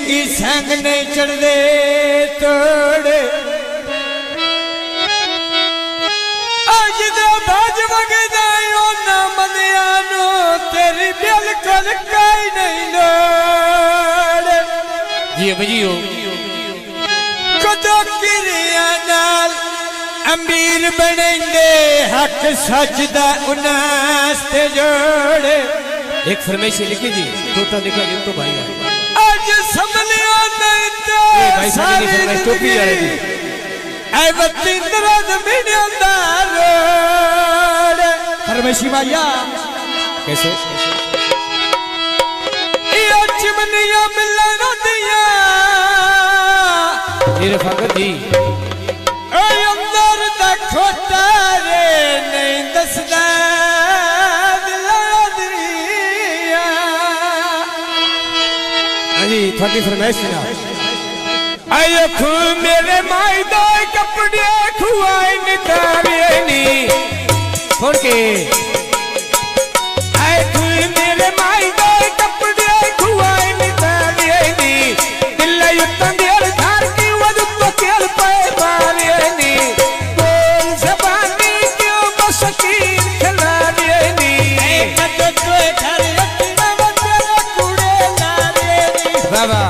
संग नहीं चढ़दे तोड़े अज दे बाज वगदायो ना मनियानो तेरी बिल्कुल काई नहीं लोड़ जी बजियो कदों किरिया नाल अमीर बनेंदे हक सच दा उनास ते जोड़े एक फरमाइश लिखी जी टोटा लिखा जी तो भाई आज समलिया नहीं तो भाई साहब की फरमाइश टोपी वाले दी ऐ बतिंद्रा जमीन अंदर फरमाइशी भैया कैसे ये चिमनिया मिलन दिया ये रफाकत जी ऐ अंदर दा खोटा रे नहीं दसदा थोड़ी फरमाइश ना आयो खू मेरे माई दो कपड़े खुआई नितारे नी कौन के आए खू मेरे माई दो कपड़े खुआई नितारे नी दिल युद्ध देर धार की वजह तो केल पे मारे नी बोल जबानी क्यों बसकीन खिला दे नी कदो कोई घर रखना बच्चा कूड़े लारे नी बाबा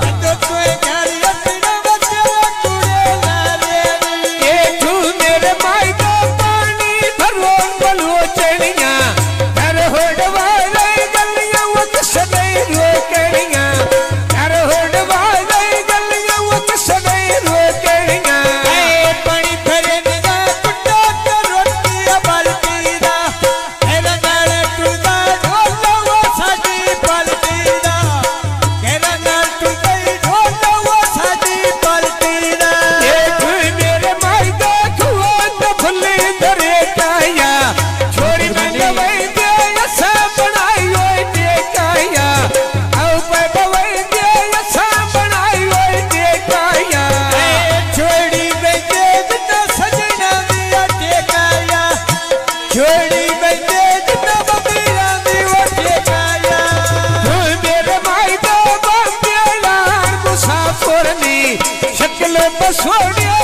शक्ल बसोड़िया